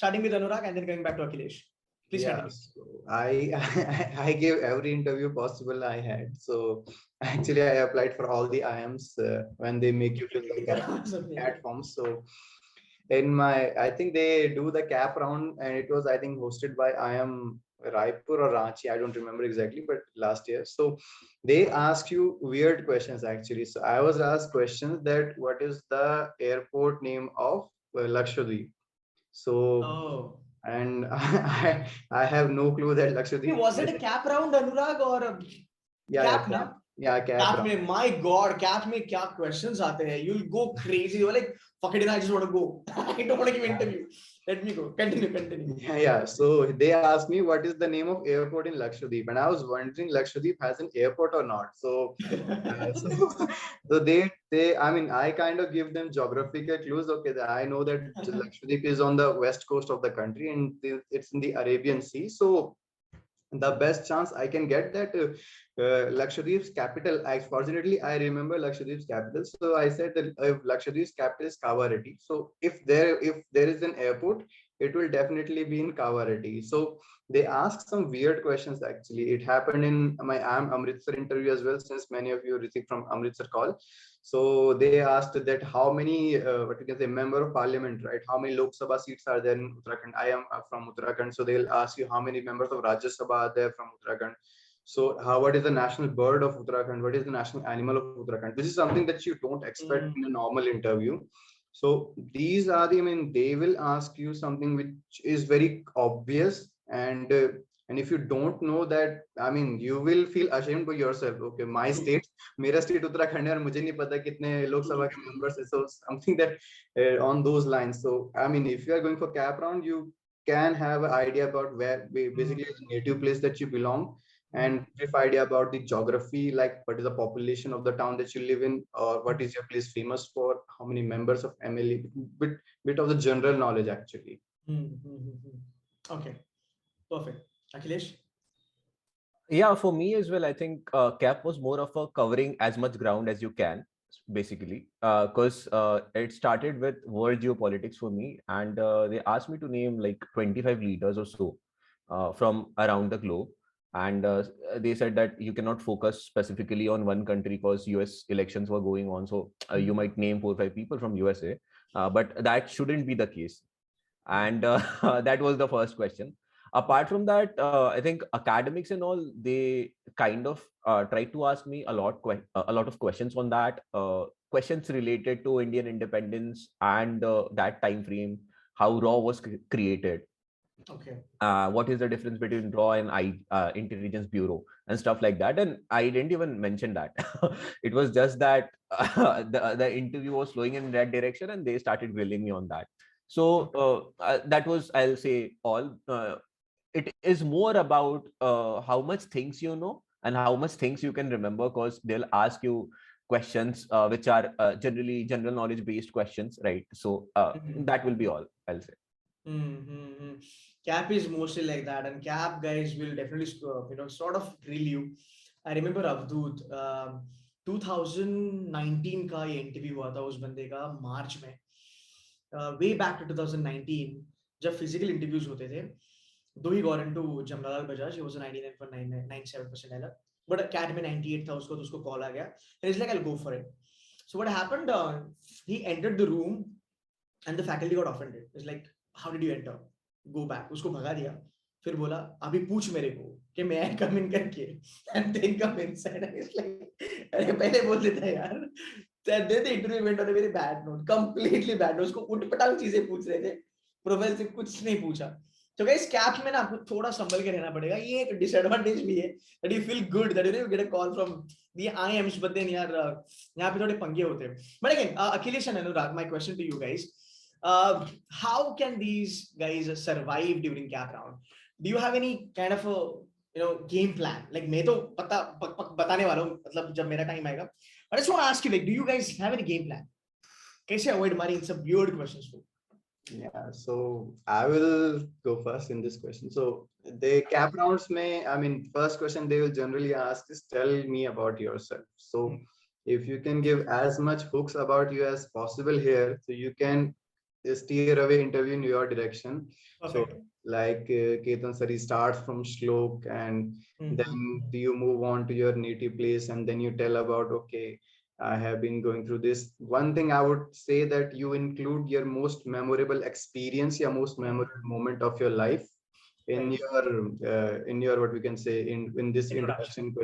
starting with Anurag and then going back to Akhilesh. Please continue. So I gave every interview possible I had. So actually, I applied for all the IIMs when they make you fill the CAT forms. So I think they do the cap round, and it was, I think, hosted by IIM Raipur or Ranchi. I don't remember exactly, but last year. So they ask you weird questions actually. So I was asked questions that what is the airport name of Lakshadweep? So and I have no clue that Lakshadweep. Was it a cap round, Anurag, or a cap? Cap round. Mein, my God, cap में क्या questions आते हैं? You'll go crazy. You're like, fuck it, I just want to go. I don't want to give interview. Let me go. Continue. So they asked me what is the name of airport in Lakshadweep, and I was wondering Lakshadweep has an airport or not. So, so they, I mean, I kind of give them geographical clues. Okay, I know that Lakshadweep is on the west coast of the country, and it's in the Arabian Sea. So the best chance I can get that Lakshadweep's capital. Fortunately, I remember Lakshadweep's capital. So I said that Lakshadweep's capital is Kavarati. So if there is an airport, it will definitely be in Kavarati. So they asked some weird questions. Actually, it happened in my IIM Amritsar interview as well. Since many of you received from Amritsar call. So they asked that how many, what you can say, member of parliament, right? How many Lok Sabha seats are there in Uttarakhand? I am from Uttarakhand, so they'll ask you how many members of Rajya Sabha are there from Uttarakhand. So what is the national bird of Uttarakhand? What is the national animal of Uttarakhand? This is something that you don't expect in a normal interview. So these are the, I mean, they will ask you something which is very obvious, and if you don't know that, I mean, you will feel ashamed by yourself. Okay, my state, मेरा state Uttarakhand है और मुझे नहीं पता कितने लोक सभा के members है. So something that on those lines. So I mean, if you are going for cap round, you can have an idea about where basically the native place that you belong, and brief idea about the geography, like what is the population of the town that you live in, or what is your place famous for, how many members of MLA, bit of the general knowledge actually. Okay, perfect. Akhilesh? Yeah, for me as well, I think CAP was more of a covering as much ground as you can, basically, because it started with world geopolitics for me, and they asked me to name like 25 leaders or so from around the globe. And they said that you cannot focus specifically on one country because US elections were going on. So you might name 4 or 5 people from USA, but that shouldn't be the case. And that was the first question. Apart from that, I think academics and all, they kind of tried to ask me a lot of questions on that, questions related to Indian independence and that time frame, how RAW was created. Okay. What is the difference between RAW and Intelligence Bureau and stuff like that? And I didn't even mention that. It was just that the interview was flowing in that direction, and they started grilling me on that. So that was, I'll say, all. It is more about how much things you know and how much things you can remember, because they'll ask you questions which are generally general knowledge based questions, right? So that will be all, I'll say. CAP is mostly like that, and CAP guys will definitely sort of drill you. I remember Avdut 2019 का ये interview हुआ था उस बंदे का मार्च में, way back to 2019 जब physical interviews होते थे. Though he got into Jamnalal Bajaj, he was a 99.97% LR, but a CAT में 98 था उसको, तो उसको call आ गया, and he's like, I'll go for it. So what happened, he entered the room and the faculty got offended. It's like, how did you enter? Go back. उसको भगा दिया, फिर बोला अभी पूछ मेरे को कि मैं come in करके, and then come inside. And it's like, अरे पहले बोल देता यार. Then the interview went on a very bad note, completely bad note. उसको उठपटांग चीजें पूछ रहे थे, प्रोफेसर से कुछ नहीं पूछा. तो गाइस कैप में ना आपको थोड़ा संभल के रहना पड़ेगा. ये एक डिसएडवांटेज भी है, that you feel good that you get a call from the IIMs, but then यार यहाँ पे थोड़े पंगे होते हैं. But again, Akhilesh and Anurag, my question to you guys, how can these guys survive during cap round? Do you have any kind of a game plan? Like मैं तो बताने वाला हूँ, मतलब जब मेरा टाइम आएगा. I just want to ask you, like, do you guys have any game plan? कैसे avoid मारी some weird questions को? Yeah, so I will go first in this question. So the cap rounds may, I mean, first question they will generally ask is tell me about yourself. So if you can give as much hooks about you as possible here, so you can steer away interview in your direction. Perfect. So like Ketan sir, he starts from Shlok, and then you move on to your native place, and then you tell about, okay, I have been going through this. One thing I would say that you include your most memorable experience, your most memorable moment of your life Right. in your what we can say in this Introduction.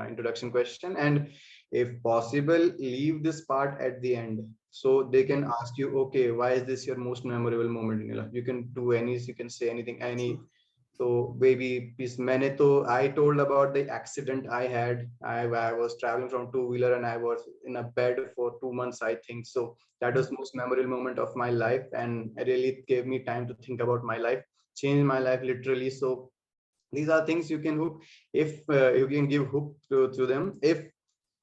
introduction question, and if possible leave this part at the end, so they can ask you, okay, why is this your most memorable moment in your life? You can do any, you can say anything, any. True. So baby, please, I told about the accident I had. I was traveling from two-wheeler and I was in a bed for 2 months, I think. So that was most memorable moment of my life, and it really gave me time to think about my life, changed my life literally. So these are things you can hook, if you can give hook to them. If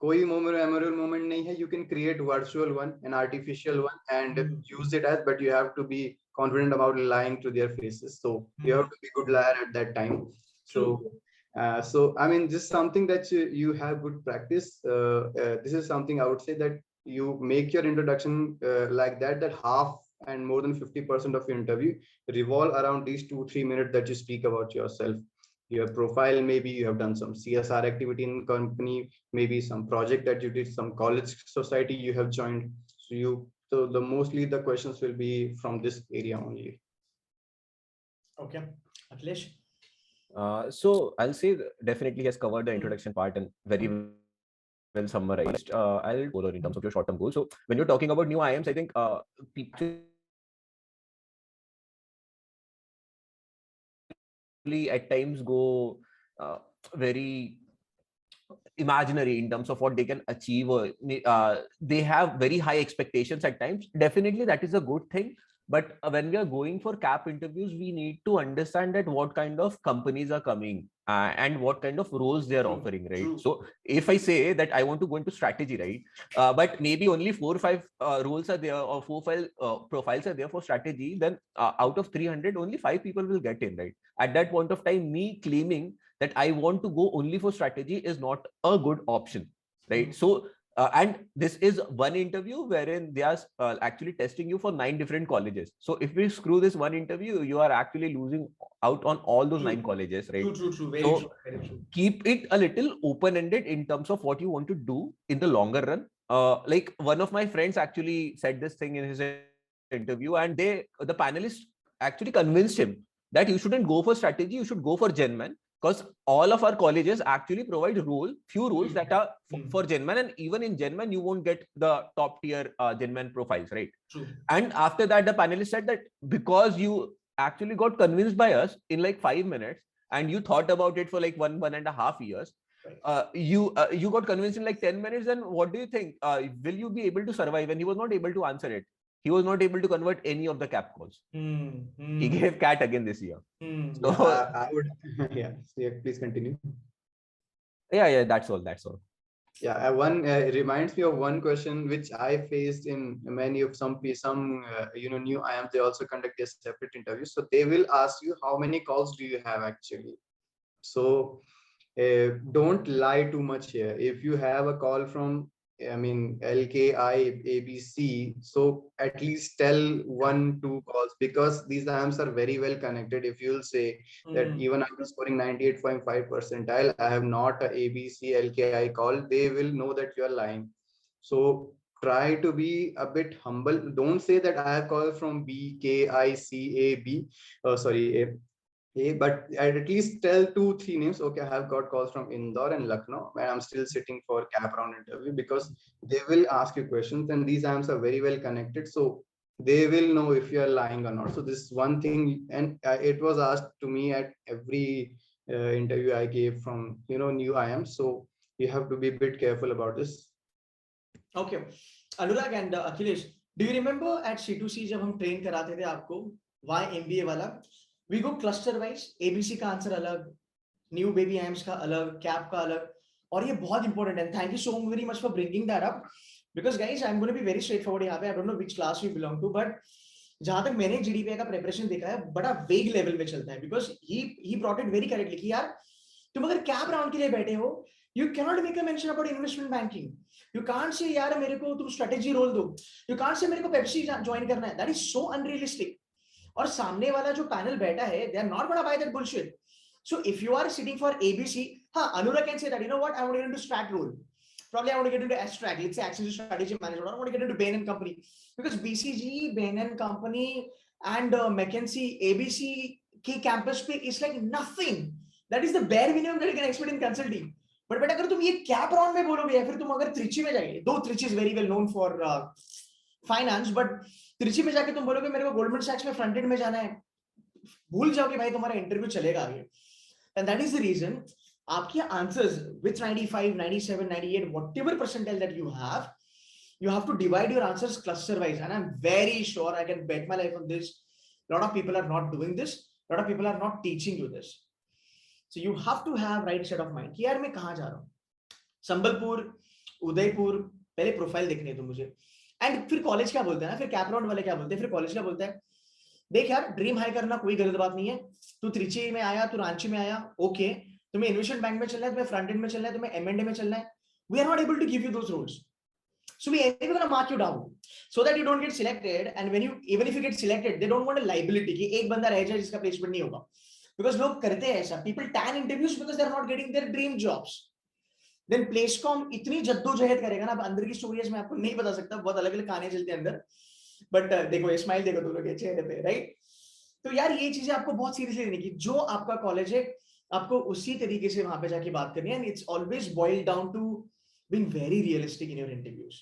कोई memorable moment नहीं है, you can create virtual one, an artificial one, and use it as, but you have to be confident about lying to their faces. So you have to be good liar at that time. So so I mean, this is something that you have good practice. This is something I would say, that you make your introduction like that, that half and more than 50% of your interview revolve around these 2-3 minutes that you speak about yourself, your profile. Maybe you have done some CSR activity in company, maybe some project that you did, some college society you have joined. So the mostly the questions will be from this area only. Okay. Akhilesh? So I'll say definitely has covered the introduction part and very well summarized. I'll go in terms of your short-term goals. So when you're talking about new IIMs, I think people at times go very imaginary in terms of what they can achieve, or they have very high expectations at times. Definitely that is a good thing, but when we are going for cap interviews, we need to understand that what kind of companies are coming and what kind of roles they are offering, right? So if I say that I want to go into strategy, right, but maybe only 4 or 5 roles are there, or 4 or 5 profiles are there for strategy, then out of 300 only 5 people will get in, right? At that point of time, me claiming that I want to go only for strategy is not a good option, right? So and this is one interview wherein they are actually testing you for 9 different colleges. So if we screw this one interview, you are actually losing out on all those 9 colleges, right? True. Very So true. Very true. keep it a little open-ended in terms of what you want to do in the longer run. Like one of my friends actually said this thing in his interview, and the panelists actually convinced him that you shouldn't go for strategy, you should go for Genman, because all of our colleges actually provide few roles that are for Genman, and even in Genman you won't get the top tier Genman profiles, right? True. And after that, the panelist said that because you actually got convinced by us in like 5 minutes, and you thought about it for like 1.5 years, you got convinced in like 10 minutes, then what do you think? Will you be able to survive? And he was not able to answer it. He was not able to convert any of the cap calls. He gave CAT again this year. So, I would yeah, please continue. Yeah, that's all. Yeah, one reminds me of one question which I faced in many of some new IIMs. They also conduct a separate interview, so they will ask you, how many calls do you have actually. So don't lie too much here. If you have a call from, I mean, LKI ABC, so at least tell 1-2 calls, because these IIMs are very well connected. If you'll say that even after scoring 98.5 percentile, I have not a ABC LKI call, they will know that you are lying. So try to be a bit humble. Don't say that I have called from BKICAB. But I'd at least tell 2-3 names. Okay, I have got calls from Indore and Lucknow, and I'm still sitting for cap round interview, because they will ask you questions, and these IIMs are very well connected, so they will know if you are lying or not. So this is one thing, and it was asked to me at every interview I gave from new IIMs. So you have to be a bit careful about this. Okay, Anurag and Akhilesh, do you remember at C2C जब हम train कराते थे आपको why MBA वाला, we go cluster wise, ABC का answer अलग, new baby IIMs का अलग, cap का अलग, और ये बहुत important है. Thank you so very much for bringing that up, because guys, I'm going to be very straightforward यहाँ पे. I don't know which class you belong to, but जहां तक मैंने GDPI का preparation देखा है, बड़ा vague level में चलता है, because he brought it very correctly कि यार तुम अगर cap round के लिए बैठे हो, You cannot make a mention about investment banking. You can't say यार मेरे को तुम strategy role दो. You can't say मेरे को Pepsi join करना है. That is so unrealistic. और सामने वाला जो पैनल बैठा है, they are not gonna buy that bullshit. So if you are sitting for ABC, हाँ, Anurag can say that, you know what, I want to get into strat role. Probably I want to get into S-Track, let's say Access Strategy Manager. I want to get into Bain & Company. Because BCG, Bain & Company and McKinsey, ABC की campus पे is like nothing. That is the bare minimum that you can expect in consulting. But बेटा अगर तुम ये cap round में बोलोगे या फिर तुम अगर त्रिची में जाएंगे, though Trichy is very well known for finance, but Trichy में जाके तुम बोलोगे मेरे को Goldman Sachs में front end में जाना है, भूल जाओगे भाई तुम्हारा इंटरव्यू चलेगा आगे. And that is the reason आपके answers with 95, 97, 98, whatever percentile that you have to divide your answers cluster wise. And I'm very sure, I can bet my life on this, a lot of people are not doing this, a lot of people are not teaching you this. So you have to have right set of mind कि यार मैं कहाँ जा रहा हूँ. संबलपुर, उदयपुर, पहले profile देखनी है तो मुझे. एंड फिर कॉलेज क्या बोलते हैं ना, फिर कैप राउंड वाले क्या बोलते हैं, फिर कॉलेज क्या बोलता है, देख यार ड्रीम हाई करना कोई गलत बात नहीं है, तू त्रिची में आया, तू रांची में आया, ओके, तुम्हें इन्वेस्टमेंट बैंक में चलना है, तुम्हें फ्रंट एंड में चलना है, तुम्हें एम&ए में चलना है, we are not able to give you those roles. So we are going to mark you down so that you don't get selected, and when you, even if you get selected, they don't want a liability कि एक बंदा रह जाए जिसका placement नहीं होगा. Because लोग करते हैं ऐसा, people tan interviews because they are not getting their dream jobs. Then प्लेसकॉम इतनी जद्दोजहद करेगा ना, अब अंदर की स्टोरीज मैं आपको नहीं बता सकता, बहुत अलग अलग कहानियां चलती हैं अंदर, बट देखो ये स्माइल देखो तुम लोग के चेहरे पे, राइट. तो यार ये चीजें आपको बहुत सीरियसली लेनी की, जो आपका कॉलेज है आपको उसी तरीके से वहां पे जाके बात करनी है. And it's always boiled down to being very realistic in your interviews,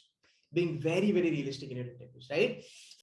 being very realistic in your interviews, right?